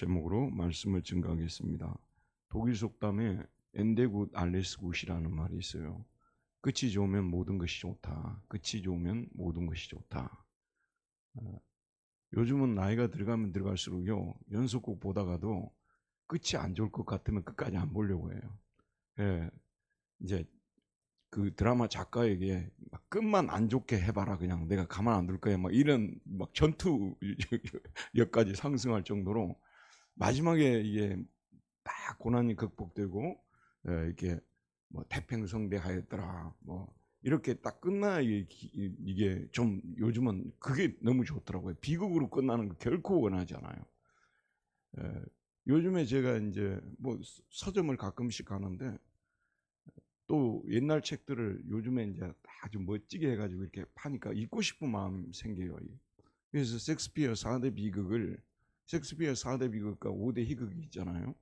제목으로 말씀을 증거하겠습니다. 독일 속담에 엔데굿 알레스굿이라는 말이 있어요. 끝이 좋으면 모든 것이 좋다. 끝이 좋으면 모든 것이 좋다. 요즘은 나이가 들어가면 들어갈수록요, 연속곡 보다가도 끝이 안 좋을 것 같으면 끝까지 안 보려고 해요. 예, 이제 그 드라마 작가에게 막 끝만 안 좋게 해봐라, 그냥 내가 가만 안 둘 거야, 막 이런 막 전투력까지 상승할 정도로 마지막에 이게 딱 고난이 극복되고 이렇게 뭐 태평성대하였더라, 뭐 이렇게 딱 끝나. 이게 좀 요즘은 그게 너무 좋더라고요. 비극으로 끝나는 거 결코 원하지 않아요. 예, 요즘에 제가 이제 뭐 서점을 가끔씩 가는데 또 옛날 책들을 요즘에 이제 아주 멋지게 해가지고 이렇게 파니까 읽고 싶은 마음 생겨요. 그래서 셰익스피어 4대 비극을, 셰익스피어 4대 비극과 5대 희극이 있잖아요.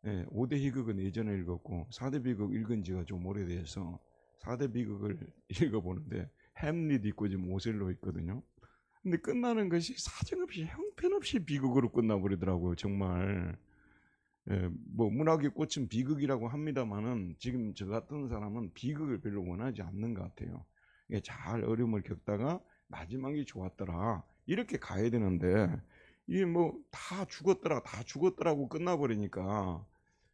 예, 5대 희극은 예전에 읽었고 4대 비극 읽은 지가 좀 오래돼서 4대 비극을 읽어보는데 햄릿 있고 지금 오셀로 있거든요. 근데 끝나는 것이 사정없이 형편없이 비극으로 끝나버리더라고요. 정말. 예, 뭐 문학의 꽃은 비극이라고 합니다만은 지금 저 같은 사람은 비극을 별로 원하지 않는 것 같아요. 잘 어려움을 겪다가 마지막이 좋았더라 이렇게 가야 되는데, 이게 뭐 다 죽었더라 다 죽었더라고 끝나버리니까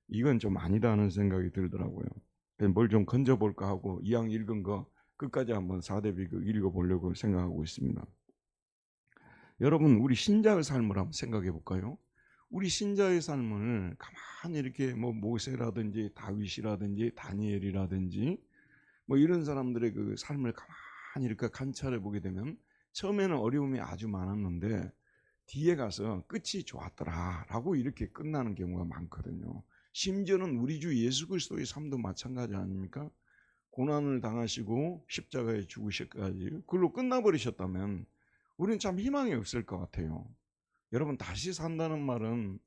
이건 좀 아니다 하는 생각이 들더라고요. 뭘 좀 건져볼까 하고 이왕 읽은 거 끝까지 한번 4대 비극 읽어보려고 생각하고 있습니다. 여러분, 우리 신자의 삶을 한번 생각해 볼까요? 우리 신자의 삶을 가만히 이렇게 뭐 모세라든지 다윗이라든지 다니엘이라든지 뭐 이런 사람들의 그 삶을 가만히 이렇게 관찰해 보게 되면 처음에는 어려움이 아주 많았는데 뒤에 가서 끝이 좋았더라라고 이렇게 끝나는 경우가 많거든요. 심지어는 우리 주 예수 그리스도의 삶도 마찬가지 아닙니까? 고난을 당하시고 십자가에 죽으실까지 그걸로 끝나버리셨다면 우리는 참 희망이 없을 것 같아요. 여러분, 다시 산다는 말은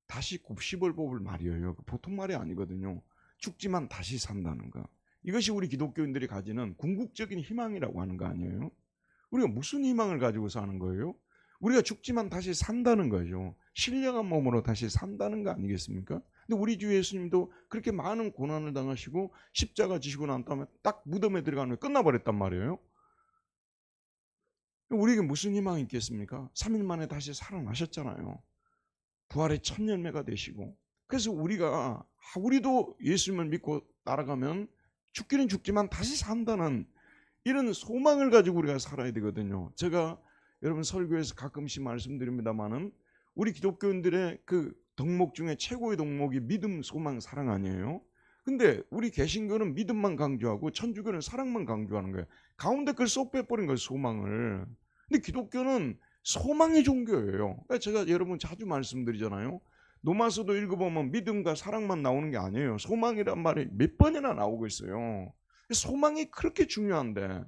다시 곱씹을 뽑을 말이에요. 보통 말이 아니거든요. 죽지만 다시 산다는 거. 이것이 우리 기독교인들이 가지는 궁극적인 희망이라고 하는 거 아니에요? 우리가 무슨 희망을 가지고 사는 거예요? 우리가 죽지만 다시 산다는 거죠. 신령한 몸으로 다시 산다는 거 아니겠습니까? 근데 우리 주 예수님도 그렇게 많은 고난을 당하시고 십자가 지시고 난 다음에 딱 무덤에 들어가는 게 끝나버렸단 말이에요. 우리에게 무슨 희망이 있겠습니까? 3일 만에 다시 살아나셨잖아요. 부활의 첫 열매가 되시고. 그래서 우리도 예수님을 믿고 따라가면 죽기는 죽지만 다시 산다는 이런 소망을 가지고 우리가 살아야 되거든요. 제가 여러분 설교에서 가끔씩 말씀드립니다만은 우리 기독교인들의 그 덕목 중에 최고의 덕목이 믿음, 소망, 사랑 아니에요? 근데 우리 개신교는 믿음만 강조하고 천주교는 사랑만 강조하는 거예요. 가운데 그걸 쏙 빼버린 거예요, 소망을. 근데 기독교는 소망의 종교예요. 그러니까 제가 여러분 자주 말씀드리잖아요. 로마서도 읽어보면 믿음과 사랑만 나오는 게 아니에요. 소망이란 말이 몇 번이나 나오고 있어요. 소망이 그렇게 중요한데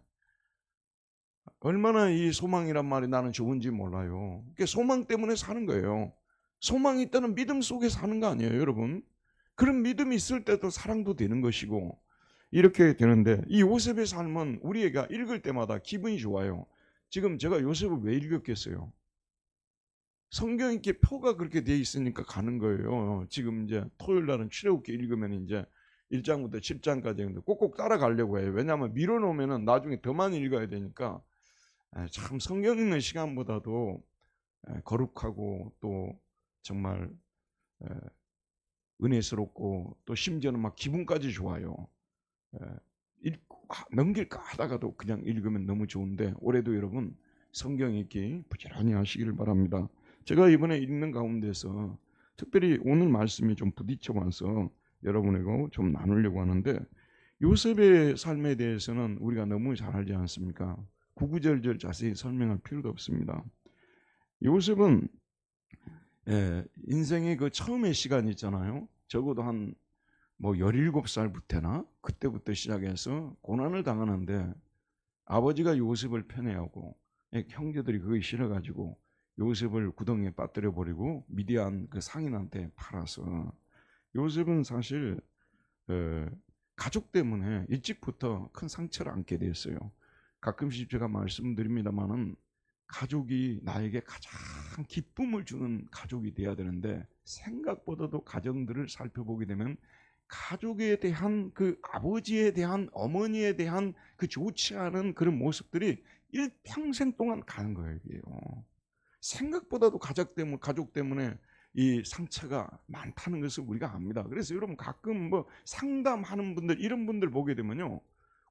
얼마나 이 소망이란 말이 나는 좋은지 몰라요. 그게 소망 때문에 사는 거예요. 소망이 있다는 믿음 속에 사는 거 아니에요, 여러분? 그런 믿음이 있을 때도 사랑도 되는 것이고 이렇게 되는데, 이 요셉의 삶은 우리가 읽을 때마다 기분이 좋아요. 지금 제가 요셉을 왜 읽었겠어요? 성경 이렇게 표가 그렇게 돼 있으니까 가는 거예요. 지금 이제 토요일 날은 출애굽기 읽으면 이제 1장부터 10장까지 꼭꼭 따라가려고 해요. 왜냐하면 미뤄놓으면 나중에 더 많이 읽어야 되니까. 참 성경 읽는 시간보다도 거룩하고 또 정말 은혜스럽고 또 심지어는 막 기분까지 좋아요. 읽고 넘길까 하다가도 그냥 읽으면 너무 좋은데, 올해도 여러분 성경 읽기 부지런히 하시기를 바랍니다. 제가 이번에 읽는 가운데서 특별히 오늘 말씀이 좀 부딪혀 와서 여러분하고 좀 나누려고 하는데, 요셉의 삶에 대해서는 우리가 너무 잘 알지 않습니까? 구구절절 자세히 설명할 필요도 없습니다. 요셉은 인생의 그 처음의 시간이 있잖아요. 적어도 한 뭐 17살부터나 그때부터 시작해서 고난을 당하는데, 아버지가 요셉을 편애하고 형제들이 그거 싫어가지고 요셉을 구덩이에 빠뜨려 버리고 미디안 그 상인한테 팔아서, 요셉은 사실 가족 때문에 일찍부터 큰 상처를 안게 됐어요. 가끔씩 제가 말씀드립니다만은 가족이 나에게 가장 참 기쁨을 주는 가족이 돼야 되는데, 생각보다도 가정들을 살펴보게 되면 가족에 대한 그 아버지에 대한 어머니에 대한 그 좋지 않은 그런 모습들이 일평생 동안 가는 거예요. 이게요. 생각보다도 가족 때문에 이 상처가 많다는 것을 우리가 압니다. 그래서 여러분 가끔 뭐 상담하는 분들 이런 분들 보게 되면요,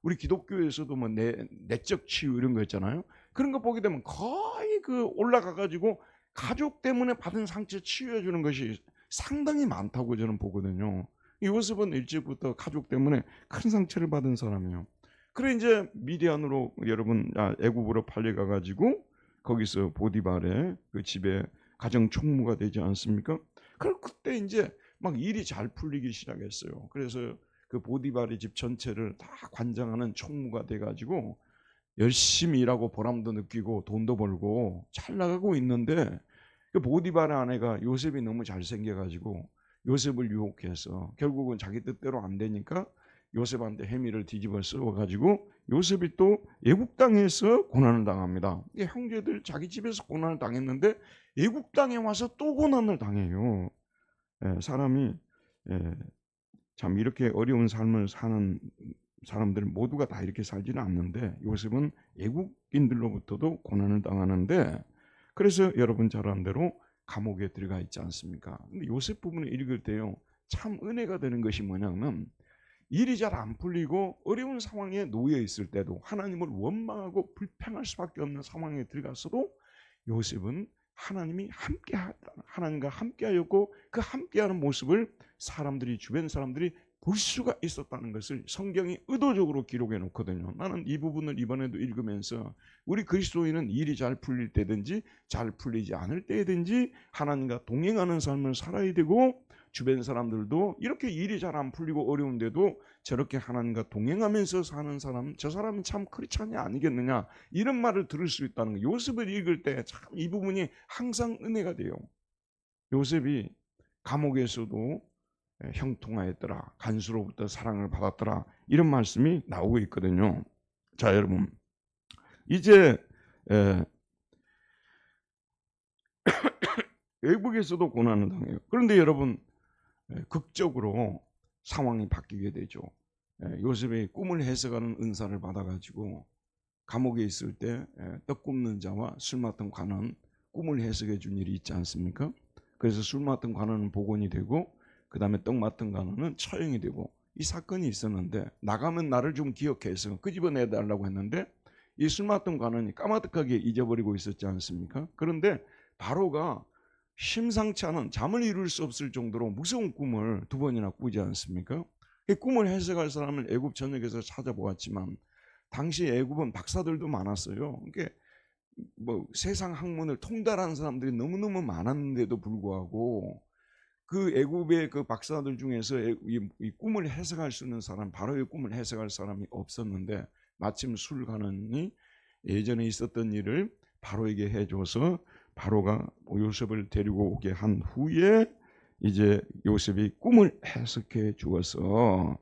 우리 기독교에서도 뭐 내적 치유 이런 거 있잖아요. 그런 거 보게 되면 거의 그 올라가 가지고 가족 때문에 받은 상처 치유해 주는 것이 상당히 많다고 저는 보거든요. 요셉은 일찍부터 가족 때문에 큰 상처를 받은 사람이에요. 그래 이제 미디안으로 여러분 애굽으로 팔려가 가지고 거기서 보디발의 그 집에 가정 총무가 되지 않습니까? 그때 이제 막 일이 잘 풀리기 시작했어요. 그래서 그 보디발의 집 전체를 다 관장하는 총무가 돼가지고 열심히 일하고 보람도 느끼고 돈도 벌고 잘 나가고 있는데, 그 보디발의 아내가 요셉이 너무 잘생겨가지고 요셉을 유혹해서 결국은 자기 뜻대로 안 되니까 요셉한테 혜미를 뒤집어 쓰워가지고 요셉이 또 애국 땅에서 고난을 당합니다. 형제들 자기 집에서 고난을 당했는데 애국 땅에 와서 또 고난을 당해요. 사람이 참 이렇게 어려운 삶을 사는 사람들 모두가 다 이렇게 살지는 않는데, 요셉은 애국인들로부터도 고난을 당하는데, 그래서 여러분 잘 아는 대로 감옥에 들어가 있지 않습니까? 근데 요셉 부분을 읽을 때요, 참 은혜가 되는 것이 뭐냐면, 일이 잘 안 풀리고 어려운 상황에 놓여 있을 때도, 하나님을 원망하고 불평할 수밖에 없는 상황에 들어갔어도 요셉은 하나님과 함께하였고, 그 함께하는 모습을 주변 사람들이 볼 수가 있었다는 것을 성경이 의도적으로 기록해 놓거든요. 나는 이 부분을 이번에도 읽으면서 우리 그리스도인은 일이 잘 풀릴 때든지 잘 풀리지 않을 때든지 하나님과 동행하는 삶을 살아야 되고, 주변 사람들도 이렇게 일이 잘 안 풀리고 어려운데도 저렇게 하나님과 동행하면서 사는 사람, 저 사람이 참 크리스찬이 아니겠느냐, 이런 말을 들을 수 있다는 거. 요셉을 읽을 때 참 이 부분이 항상 은혜가 돼요. 요셉이 감옥에서도 형통하였더라, 간수로부터 사랑을 받았더라, 이런 말씀이 나오고 있거든요. 자, 여러분 이제 외국에서도 고난을 당해요. 그런데 여러분 극적으로 상황이 바뀌게 되죠. 요셉이 꿈을 해석하는 은사를 받아가지고 감옥에 있을 때 떡 굽는 자와 술 맡은 관원 꿈을 해석해 준 일이 있지 않습니까? 그래서 술 맡은 관원은 복원이 되고, 그 다음에 떡 맡은 관원은 처형이 되고, 이 사건이 있었는데 나가면 나를 좀 기억해서 끄집어내달라고 했는데, 이 술 맡은 관원이 까마득하게 잊어버리고 있었지 않습니까? 그런데 바로가 심상치 않은, 잠을 이룰 수 없을 정도로 무서운 꿈을 2번이나 꾸지 않습니까? 이 꿈을 해석할 사람을 애굽 전역에서 찾아보았지만 당시 애굽은 박사들도 많았어요. 그러니까 뭐 세상 학문을 통달하는 사람들이 너무너무 많았는데도 불구하고 그 애굽의 그 박사들 중에서 이 꿈을 해석할 수 있는 사람, 바로의 꿈을 해석할 사람이 없었는데, 마침 술관원이 예전에 있었던 일을 바로에게 해줘서 바로가 요셉을 데리고 오게 한 후에 이제 요셉이 꿈을 해석해 주어서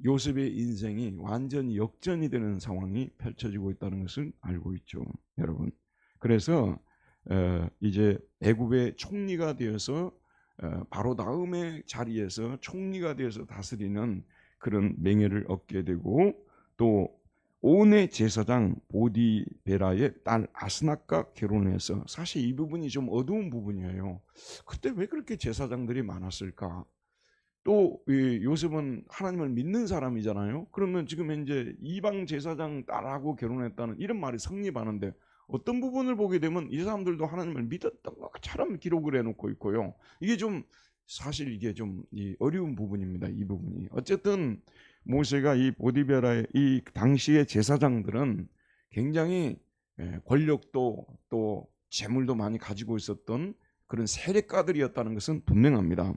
요셉의 인생이 완전히 역전이 되는 상황이 펼쳐지고 있다는 것을 알고 있죠, 여러분. 그래서 이제 애굽의 총리가 되어서 바로 다음의 자리에서 총리가 되어서 다스리는 그런 명예를 얻게 되고, 또 온의 제사장 보디베라의 딸 아스낫과 결혼해서, 사실 이 부분이 좀 어두운 부분이에요. 그때 왜 그렇게 제사장들이 많았을까? 또 요셉은 하나님을 믿는 사람이잖아요. 그러면 지금 현재 이방 제사장 딸하고 결혼했다는 이런 말이 성립하는데, 어떤 부분을 보게 되면 이 사람들도 하나님을 믿었던 것처럼 기록을 해놓고 있고요. 이게 좀 사실 이게 좀 어려운 부분입니다. 이 부분이. 어쨌든 모세가 이 보디베라의 이 당시의 제사장들은 굉장히 권력도 또 재물도 많이 가지고 있었던 그런 세력가들이었다는 것은 분명합니다.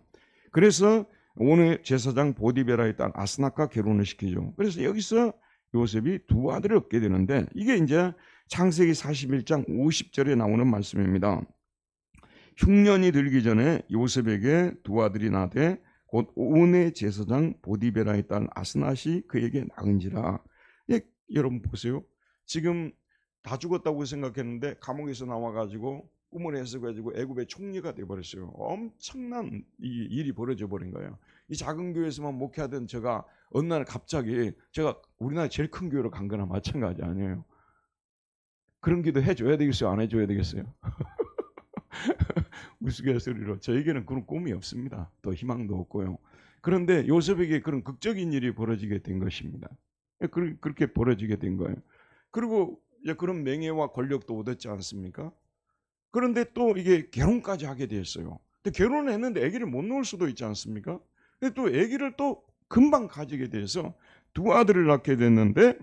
그래서 오늘 제사장 보디베라의 딸 아스낫과 결혼을 시키죠. 그래서 여기서 요셉이 2 아들을 얻게 되는데, 이게 이제 창세기 41장 50절에 나오는 말씀입니다. 흉년이 들기 전에 요셉에게 2 아들이 나되 곧 온의 제사장 보디베라의 딸 아스낫이 그에게 낳은지라. 여러분 보세요. 지금 다 죽었다고 생각했는데 감옥에서 나와가지고 꿈을 해석가지고 애굽의 총리가 돼버렸어요. 엄청난 이 일이 벌어져 버린 거예요. 이 작은 교회에서만 목회하던 제가 어느 날 갑자기 제가 우리나라 제일 큰 교회로 간 거나 마찬가지 아니에요. 그런 기도 해줘야 되겠어요? 안 해줘야 되겠어요? 우스갯소리로 저에게는 그런 꿈이 없습니다. 또 희망도 없고요. 그런데 요셉에게 그런 극적인 일이 벌어지게 된 것입니다. 그렇게 벌어지게 된 거예요. 그리고 이제 그런 명예와 권력도 얻었지 않습니까? 그런데 또 이게 결혼까지 하게 됐어요. 근데 결혼을 했는데 아기를 못 낳을 수도 있지 않습니까? 근데 또 아기를 또 금방 가지게 돼서 두 아들을 낳게 됐는데,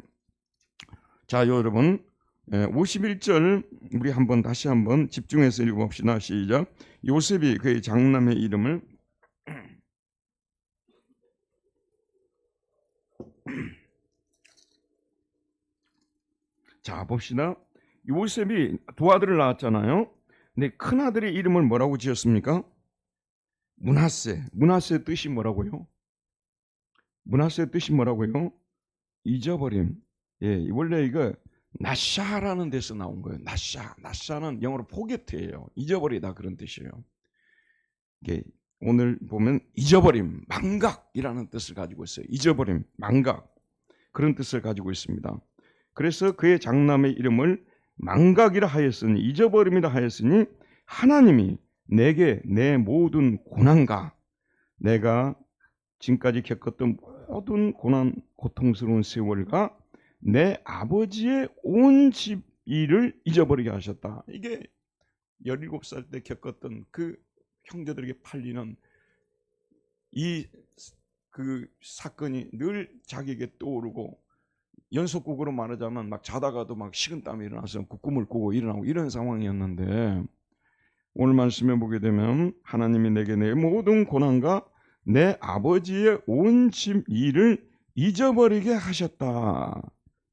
자 여러분 51절 우리 다시 한번 집중해서 읽어봅시다. 시작. 요셉이 그의 장남의 이름을 자 봅시다. 요셉이 두 아들을 낳았잖아요. 근데 큰 아들의 이름을 뭐라고 지었습니까? 므낫세. 므낫세의 뜻이 뭐라고요? 므낫세의 뜻이 뭐라고요? 잊어버림. 예, 원래 이거 나샤라는 데서 나온 거예요. 나샤는 영어로 포게트예요. 잊어버리다 그런 뜻이에요. 이게 오늘 보면 잊어버림, 망각이라는 뜻을 가지고 있어요. 잊어버림, 망각 그런 뜻을 가지고 있습니다. 그래서 그의 장남의 이름을 망각이라 하였으니, 잊어버림이라 하였으니, 하나님이 내게 내 모든 고난과 내가 지금까지 겪었던 모든 고난, 고통스러운 세월과 내 아버지의 온 집 일을 잊어버리게 하셨다. 이게 17살 때 겪었던 그 형제들에게 팔리는 이 그 사건이 늘 자기에게 떠오르고, 연속극으로 말하자면 막 자다가도 막 식은땀이 일어나서 그 꿈을 꾸고 일어나고 이런 상황이었는데, 오늘 말씀에 보게 되면 하나님이 내게 내 모든 고난과 내 아버지의 온 집 일을 잊어버리게 하셨다.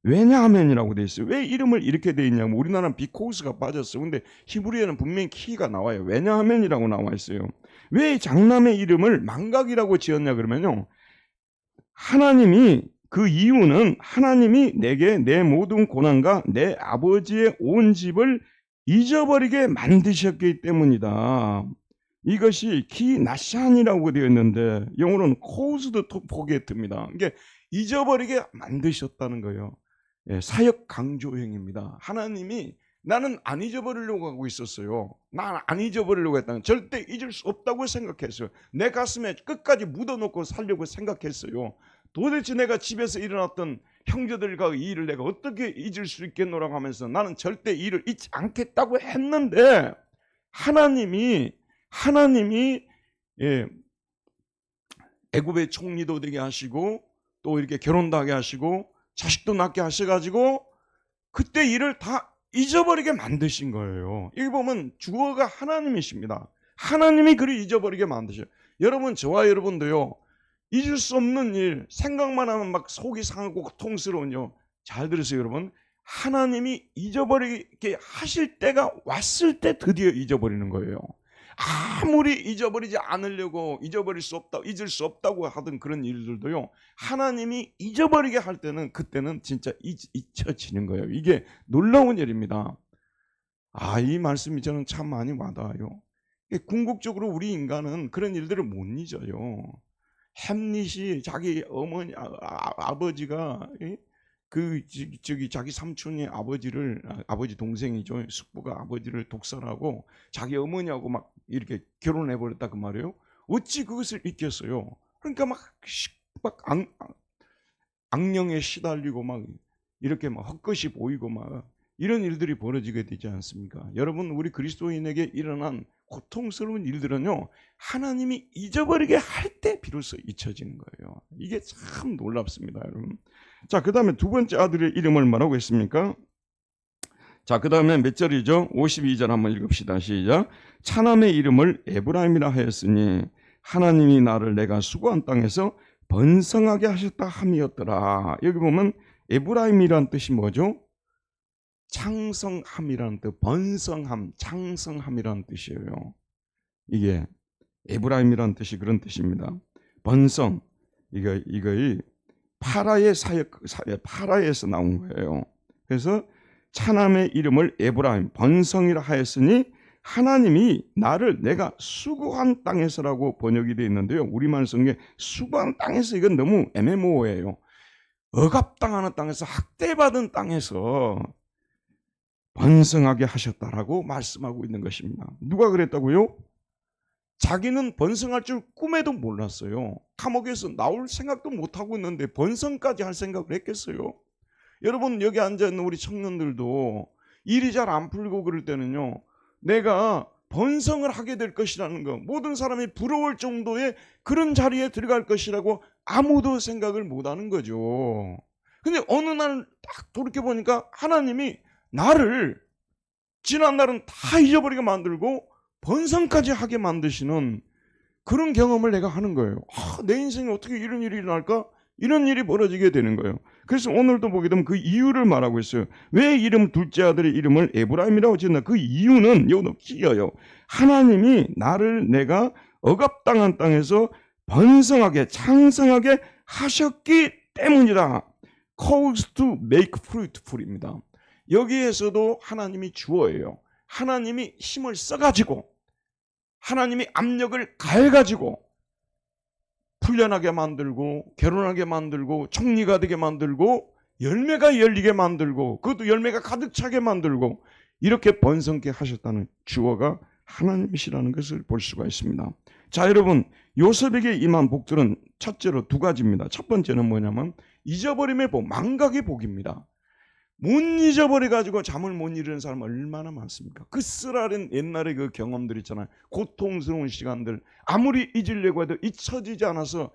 왜냐하면이라고 돼 있어요. 왜 이름을 이렇게 돼 있냐면 우리나라는 비코스가 빠졌어요. 근데 히브리어는 분명히 키가 나와요. 왜냐하면이라고 나와 있어요. 왜 장남의 이름을 망각이라고 지었냐 그러면요, 하나님이 그 이유는 하나님이 내게 내 모든 고난과 내 아버지의 온 집을 잊어버리게 만드셨기 때문이다. 이것이 기나샨이라고 되어 있는데 영어로는 caused to forget입니다. 이게 잊어버리게 만드셨다는 거예요. 예, 사역 강조형입니다. 하나님이 나는 안 잊어버리려고 하고 있었어요. 난 안 잊어버리려고 했다는, 절대 잊을 수 없다고 생각했어요. 내 가슴에 끝까지 묻어놓고 살려고 생각했어요. 도대체 내가 집에서 일어났던 형제들과 이 일을 내가 어떻게 잊을 수 있겠노라고 하면서 나는 절대 이 일을 잊지 않겠다고 했는데, 하나님이 예, 애굽의 총리도 되게 하시고 또 이렇게 결혼도 하게 하시고 자식도 낳게 하셔가지고 그때 일을 다 잊어버리게 만드신 거예요. 여기 보면 주어가 하나님이십니다. 하나님이 그를 잊어버리게 만드셔요. 여러분, 저와 여러분도요, 잊을 수 없는 일, 생각만 하면 막 속이 상하고 고통스러운 일, 잘 들으세요 여러분. 하나님이 잊어버리게 하실 때가 왔을 때 드디어 잊어버리는 거예요. 아무리 잊어버리지 않으려고 잊을 수 없다고 하던 그런 일들도요, 하나님이 잊어버리게 할 때는 그때는 진짜 잊혀지는 거예요. 이게 놀라운 일입니다. 이 말씀이 저는 참 많이 와닿아요. 궁극적으로 우리 인간은 그런 일들을 못 잊어요. 햄릿이 자기 어머니 아버지가 자기 삼촌의 아버지 동생이죠. 숙부가 아버지를 독살하고 자기 어머니하고 막 이렇게 결혼해 버렸다 그 말이에요. 어찌 그것을 잊겠어요? 그러니까 막 악령에 시달리고 막 이렇게 막 헛것이 보이고 막 이런 일들이 벌어지게 되지 않습니까? 여러분, 우리 그리스도인에게 일어난 고통스러운 일들은요, 하나님이 잊어버리게 할 때 비로소 잊혀지는 거예요. 이게 참 놀랍습니다, 여러분. 자, 그 다음에 두 번째 아들의 이름을 뭐라고 했습니까? 자, 그 다음에 몇 절이죠? 52절 한번 읽읍시다. 시작. 차남의 이름을 에브라임이라 하였으니 하나님이 나를 내가 수고한 땅에서 번성하게 하셨다 함이었더라. 여기 보면 에브라임이란 뜻이 뭐죠? 창성함이라는 뜻, 번성함, 창성함이라는 뜻이에요. 이게 에브라임이라는 뜻이 그런 뜻입니다. 번성, 이거의 파라에서 나온 거예요. 그래서 차남의 이름을 에브라임, 번성이라 하였으니 하나님이 나를 내가 수고한 땅에서라고 번역이 되어 있는데요. 우리말 성경에 수고한 땅에서 이건 너무 애매모호해요. 억압당하는 땅에서, 학대받은 땅에서 번성하게 하셨다라고 말씀하고 있는 것입니다. 누가 그랬다고요? 자기는 번성할 줄 꿈에도 몰랐어요. 감옥에서 나올 생각도 못하고 있는데 번성까지 할 생각을 했겠어요? 여러분, 여기 앉아있는 우리 청년들도 일이 잘 안 풀리고 그럴 때는요, 내가 번성을 하게 될 것이라는 거, 모든 사람이 부러울 정도의 그런 자리에 들어갈 것이라고 아무도 생각을 못하는 거죠. 근데 어느 날 딱 돌이켜보니까 하나님이 나를 지난날은 다 잊어버리게 만들고 번성까지 하게 만드시는 그런 경험을 내가 하는 거예요. 내 인생에 어떻게 이런 일이 일어날까? 이런 일이 벌어지게 되는 거예요. 그래서 오늘도 보게 되면 그 이유를 말하고 있어요. 왜 이름 둘째 아들의 이름을 에브라임이라고 지었나? 그 이유는 여기도 끼어요. 하나님이 나를 내가 억압당한 땅에서 번성하게 창성하게 하셨기 때문이다. Cause to make fruitful입니다. 여기에서도 하나님이 주어예요. 하나님이 힘을 써가지고, 하나님이 압력을 가해가지고 풀려나게 만들고, 결혼하게 만들고, 총리가 되게 만들고, 열매가 열리게 만들고, 그것도 열매가 가득 차게 만들고, 이렇게 번성케 하셨다는 주어가 하나님이시라는 것을 볼 수가 있습니다. 자, 여러분, 요셉에게 임한 복들은 첫째로 두 가지입니다. 첫 번째는 뭐냐면 잊어버림의 복, 망각의 복입니다. 못 잊어버려가지고 잠을 못 이루는 사람 얼마나 많습니까? 그 쓰라린 옛날의 그 경험들 있잖아요. 고통스러운 시간들, 아무리 잊으려고 해도 잊혀지지 않아서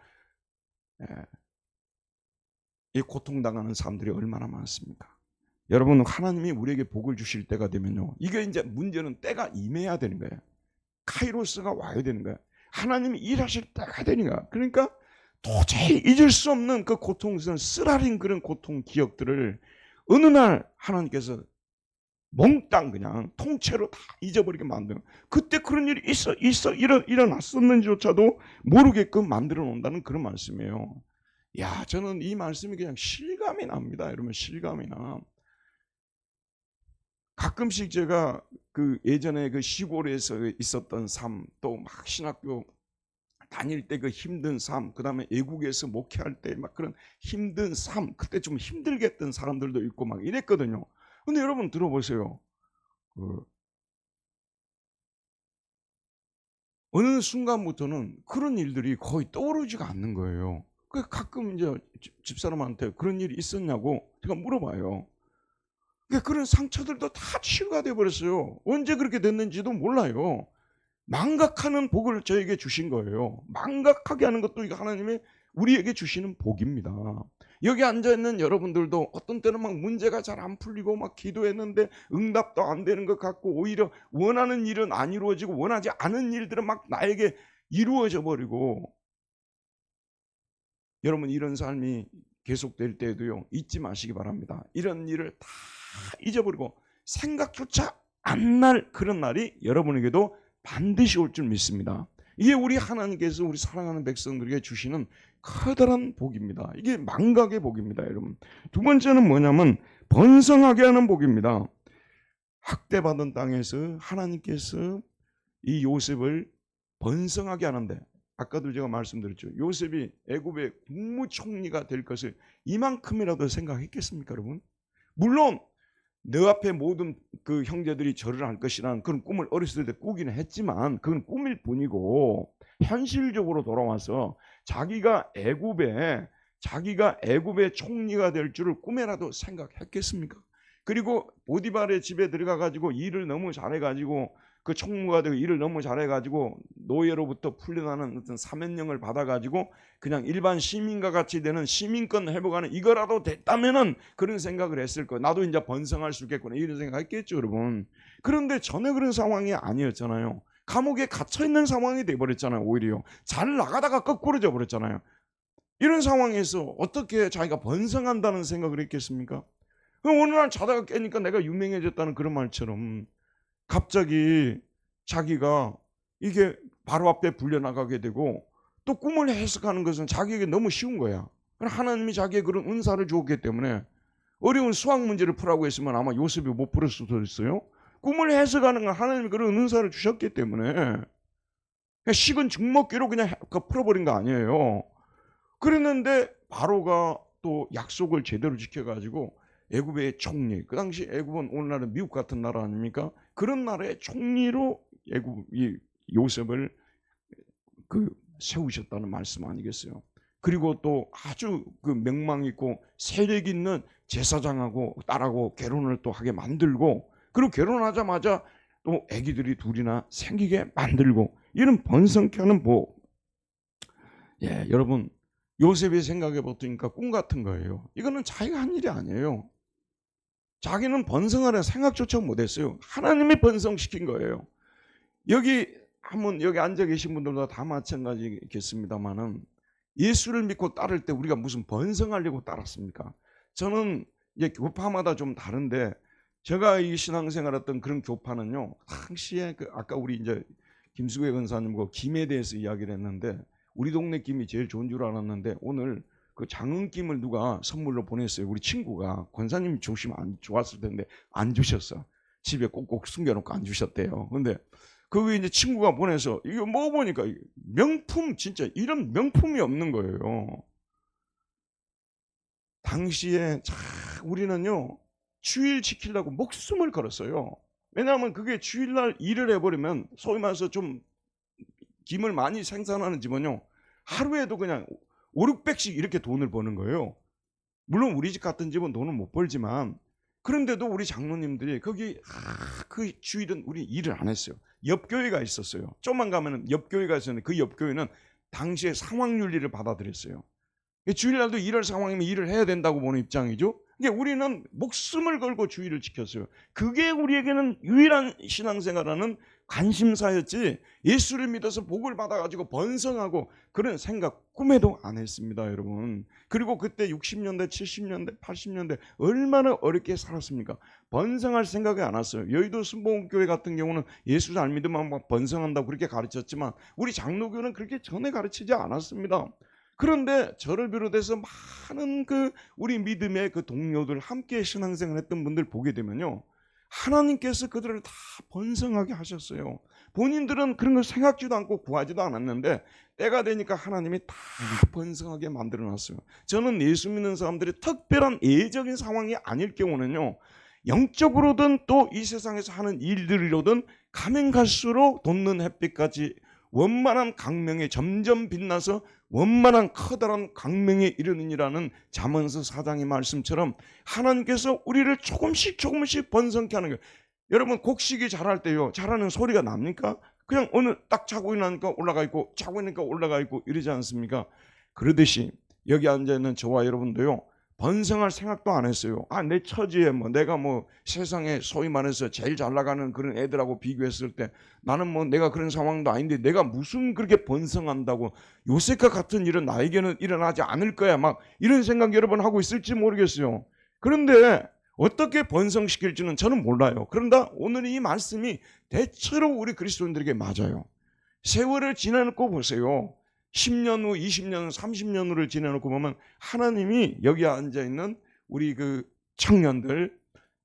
이 고통당하는 사람들이 얼마나 많습니까? 여러분, 하나님이 우리에게 복을 주실 때가 되면요, 이게 이제 문제는 때가 임해야 되는 거예요. 카이로스가 와야 되는 거예요. 하나님이 일하실 때가 되는 거야. 그러니까 도저히 잊을 수 없는 그 고통스러운 쓰라린 그런 고통 기억들을 어느 날 하나님께서 몽땅 그냥 통째로 다 잊어버리게 만드는, 그때 그런 일이 일어났었는지조차도 모르게끔 만들어 놓는다는 그런 말씀이에요. 야, 저는 이 말씀이 그냥 실감이 납니다. 여러분, 실감이 나. 가끔씩 제가 그 예전에 그 시골에서 있었던 삶, 또 막 신학교 다닐 때 그 힘든 삶, 그 다음에 외국에서 목회할 때 막 그런 힘든 삶, 그때 좀 힘들게 했던 사람들도 있고 막 이랬거든요. 근데 여러분 들어보세요. 어느 순간부터는 그런 일들이 거의 떠오르지가 않는 거예요. 가끔 이제 집사람한테 그런 일이 있었냐고 제가 물어봐요. 그런 상처들도 다 치유가 되어버렸어요. 언제 그렇게 됐는지도 몰라요. 망각하는 복을 저에게 주신 거예요. 망각하게 하는 것도 이거 하나님이 우리에게 주시는 복입니다. 여기 앉아있는 여러분들도 어떤 때는 막 문제가 잘 안 풀리고 막 기도했는데 응답도 안 되는 것 같고, 오히려 원하는 일은 안 이루어지고 원하지 않은 일들은 막 나에게 이루어져 버리고, 여러분 이런 삶이 계속될 때에도요, 잊지 마시기 바랍니다. 이런 일을 다 잊어버리고 생각조차 안 날 그런 날이 여러분에게도 반드시 올 줄 믿습니다. 이게 우리 하나님께서 우리 사랑하는 백성들에게 주시는 커다란 복입니다. 이게 망각의 복입니다, 여러분. 두 번째는 뭐냐면 번성하게 하는 복입니다. 학대받은 땅에서 하나님께서 이 요셉을 번성하게 하는데, 아까도 제가 말씀드렸죠. 요셉이 애굽의 국무총리가 될 것을 이만큼이라도 생각했겠습니까, 여러분? 물론 너 앞에 모든 그 형제들이 절을 할 것이라는 그런 꿈을 어렸을 때 꾸기는 했지만 그건 꿈일 뿐이고, 현실적으로 돌아와서 자기가 애굽의 총리가 될 줄을 꿈에라도 생각했겠습니까? 그리고 보디발의 집에 들어가가지고 일을 너무 잘해가지고, 그 총무가 되고 일을 너무 잘해가지고 노예로부터 풀려나는 어떤 사면령을 받아가지고 그냥 일반 시민과 같이 되는 시민권 회복하는 이거라도 됐다면은 그런 생각을 했을 거예요. 나도 이제 번성할 수 있겠구나, 이런 생각했겠죠, 여러분. 그런데 전혀 그런 상황이 아니었잖아요. 감옥에 갇혀 있는 상황이 돼버렸잖아요. 오히려 잘 나가다가 거꾸로 져 버렸잖아요. 이런 상황에서 어떻게 자기가 번성한다는 생각을 했겠습니까? 어느 날 자다가 깨니까 내가 유명해졌다는 그런 말처럼 갑자기 자기가 이게 바로 앞에 불려나가게 되고, 또 꿈을 해석하는 것은 자기에게 너무 쉬운 거야. 하나님이 자기의 그런 은사를 주었기 때문에 어려운 수학 문제를 풀라고 했으면 아마 요셉이 못 풀을 수도 있어요. 꿈을 해석하는 건 하나님이 그런 은사를 주셨기 때문에 그냥 식은 죽 먹기로 그냥 풀어버린 거 아니에요. 그랬는데 바로가 또 약속을 제대로 지켜가지고 애굽의 총리, 그 당시 애굽은 오늘날은 미국 같은 나라 아닙니까? 그런 나라의 총리로 애굽이 요셉을 세우셨다는 말씀 아니겠어요? 그리고 또 아주 명망 있고 세력 있는 제사장하고 딸하고 결혼을 또 하게 만들고, 그리고 결혼하자마자 또 아기들이 둘이나 생기게 만들고, 이런 번성케 하는 복. 여러분, 요셉이 생각해 보니까 꿈 같은 거예요. 이거는 자기가 한 일이 아니에요. 자기는 번성하려 생각조차 못했어요. 하나님이 번성시킨 거예요. 여기 앉아 계신 분들도 다 마찬가지겠습니다만은, 예수를 믿고 따를 때 우리가 무슨 번성하려고 따랐습니까? 저는 이제 교파마다 좀 다른데, 제가 이 신앙생활했던 그런 교파는요, 당시에 아까 우리 이제 김수계 권사님과 김에 대해서 이야기를 했는데, 우리 동네 김이 제일 좋은 줄 알았는데 오늘 그 장흥김을 누가 선물로 보냈어요. 우리 친구가. 권사님이 주시면 안 좋았을 텐데 안 주셨어. 집에 꼭꼭 숨겨놓고 안 주셨대요. 근데 그거 이제 친구가 보내서 이거 먹어보니까 명품, 진짜 이런 명품이 없는 거예요. 당시에 우리는요, 주일 지키려고 목숨을 걸었어요. 왜냐하면 그게 주일날 일을 해버리면, 소위 말해서 좀 김을 많이 생산하는 집은요, 하루에도 그냥 5, 600씩 이렇게 돈을 버는 거예요. 물론 우리 집 같은 집은 돈을 못 벌지만, 그런데도 우리 장로님들이 거기 그 주일은 우리 일을 안 했어요. 옆교회가 있었어요. 좀만 가면은 옆교회가 있었는데, 그 옆교회는 당시에 상황윤리를 받아들였어요. 주일날도 일할 상황이면 일을 해야 된다고 보는 입장이죠. 그러니까 우리는 목숨을 걸고 주일을 지켰어요. 그게 우리에게는 유일한 신앙생활하는 관심사였지, 예수를 믿어서 복을 받아가지고 번성하고 그런 생각 꿈에도 안 했습니다, 여러분. 그리고 그때 60년대, 70년대, 80년대 얼마나 어렵게 살았습니까? 번성할 생각이 안 왔어요. 여의도 순복음교회 같은 경우는 예수 잘 믿으면 막 번성한다고 그렇게 가르쳤지만, 우리 장로교는 그렇게 전에 가르치지 않았습니다. 그런데 저를 비롯해서 많은 우리 믿음의 동료들, 함께 신앙생활 했던 분들 보게 되면요, 하나님께서 그들을 다 번성하게 하셨어요. 본인들은 그런 걸 생각지도 않고 구하지도 않았는데 때가 되니까 하나님이 다 번성하게 만들어놨어요. 저는 예수 믿는 사람들이 특별한 예적인 상황이 아닐 경우는요, 영적으로든 또 이 세상에서 하는 일들이로든 가면 갈수록 돋는 햇빛까지 원만한 강명에 점점 빛나서 원만한 커다란 강명에 이르느니라는 잠언서 4장의 말씀처럼 하나님께서 우리를 조금씩 번성케 하는 거예요. 여러분, 곡식이 자랄 때요, 자라는 소리가 납니까? 그냥 오늘 딱 자고 일어나니까 올라가 있고, 자고 있으니까 올라가 있고 이러지 않습니까? 그러듯이 여기 앉아있는 저와 여러분도요, 번성할 생각도 안 했어요. 내 처지에 내가 세상에 소위 말해서 제일 잘 나가는 그런 애들하고 비교했을 때 나는 내가 그런 상황도 아닌데 내가 무슨 그렇게 번성한다고, 요셉과 같은 일은 나에게는 일어나지 않을 거야, 막 이런 생각 여러분 하고 있을지 모르겠어요. 그런데 어떻게 번성시킬지는 저는 몰라요. 그런데 오늘 이 말씀이 대체로 우리 그리스도인들에게 맞아요. 세월을 지나놓고 보세요. 10년 후, 20년 후, 30년 후를 지나놓고 보면 하나님이 여기 앉아있는 우리 청년들,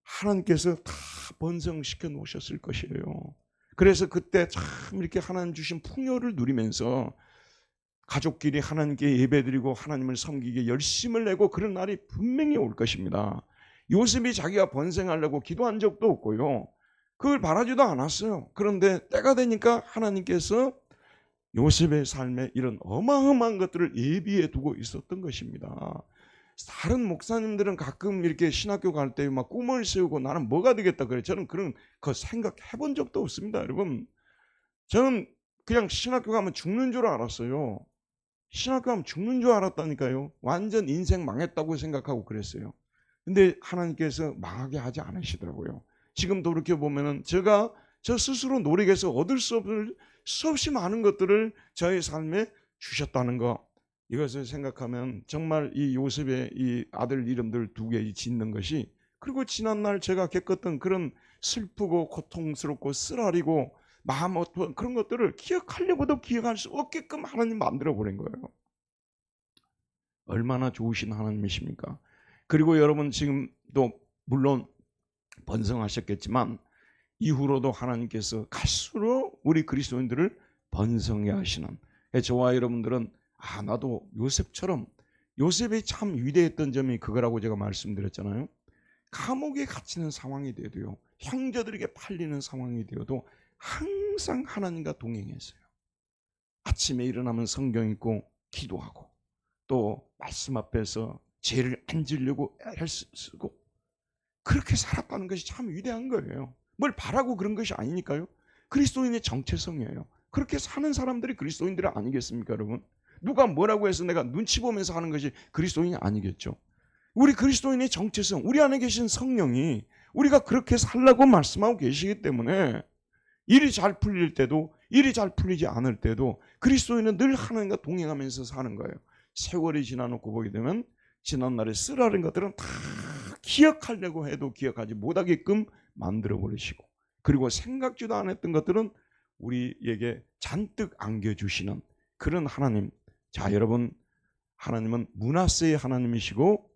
하나님께서 다 번성시켜 놓으셨을 것이에요. 그래서 그때 참 이렇게 하나님 주신 풍요를 누리면서 가족끼리 하나님께 예배드리고 하나님을 섬기기에 열심을 내고 그런 날이 분명히 올 것입니다. 요셉이 자기가 번성하려고 기도한 적도 없고요, 그걸 바라지도 않았어요. 그런데 때가 되니까 하나님께서 요셉의 삶에 이런 어마어마한 것들을 예비해 두고 있었던 것입니다. 다른 목사님들은 가끔 이렇게 신학교 갈 때 막 꿈을 세우고 나는 뭐가 되겠다 그래. 저는 그런 거 생각해 본 적도 없습니다, 여러분. 저는 그냥 신학교 가면 죽는 줄 알았어요. 신학교 가면 죽는 줄 알았다니까요. 완전 인생 망했다고 생각하고 그랬어요. 근데 하나님께서 망하게 하지 않으시더라고요. 지금도 그렇게 보면은 제가 저 스스로 노력해서 얻을 수 없이 많은 것들을 저의 삶에 주셨다는 거, 이것을 생각하면 정말 이 요셉의 이 아들 이름들 2개 짓는 것이, 그리고 지난날 제가 겪었던 그런 슬프고 고통스럽고 쓰라리고 마음 어떤 그런 것들을 기억하려고도 기억할 수 없게끔 하나님 만들어 버린 거예요. 얼마나 좋으신 하나님이십니까? 그리고 여러분 지금도 물론 번성하셨겠지만 이후로도 하나님께서 갈수록 우리 그리스도인들을 번성해 하시는, 저와 여러분들은 나도 요셉처럼, 요셉이 참 위대했던 점이 그거라고 제가 말씀드렸잖아요. 감옥에 갇히는 상황이 되어도요, 형제들에게 팔리는 상황이 되어도 항상 하나님과 동행했어요. 아침에 일어나면 성경 읽고 기도하고, 또 말씀 앞에서 죄를 안 지려고 애를 쓰고, 그렇게 살았다는 것이 참 위대한 거예요. 뭘 바라고 그런 것이 아니니까요. 그리스도인의 정체성이에요. 그렇게 사는 사람들이 그리스도인들 아니겠습니까, 여러분? 누가 뭐라고 해서 내가 눈치 보면서 하는 것이 그리스도인이 아니겠죠. 우리 그리스도인의 정체성, 우리 안에 계신 성령이 우리가 그렇게 살라고 말씀하고 계시기 때문에 일이 잘 풀릴 때도, 일이 잘 풀리지 않을 때도 그리스도인은 늘 하나님과 동행하면서 사는 거예요. 세월이 지나놓고 보게 되면 지난날에 쓰라린 것들은 다 기억하려고 해도 기억하지 못하게끔 만들어 버리시고, 그리고 생각지도 않았던 것들은 우리에게 잔뜩 안겨주시는 그런 하나님. 자, 여러분, 하나님은 므낫세의 하나님이시고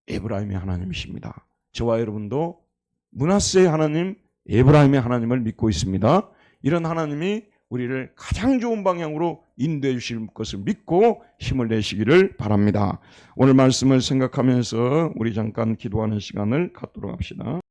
에브라임의 하나님이십니다. 저와 여러분도 므낫세의 하나님, 에브라임의 하나님을 믿고 있습니다. 이런 하나님이 우리를 가장 좋은 방향으로 인도해 주실 것을 믿고 힘을 내시기를 바랍니다. 오늘 말씀을 생각하면서 우리 잠깐 기도하는 시간을 갖도록 합시다.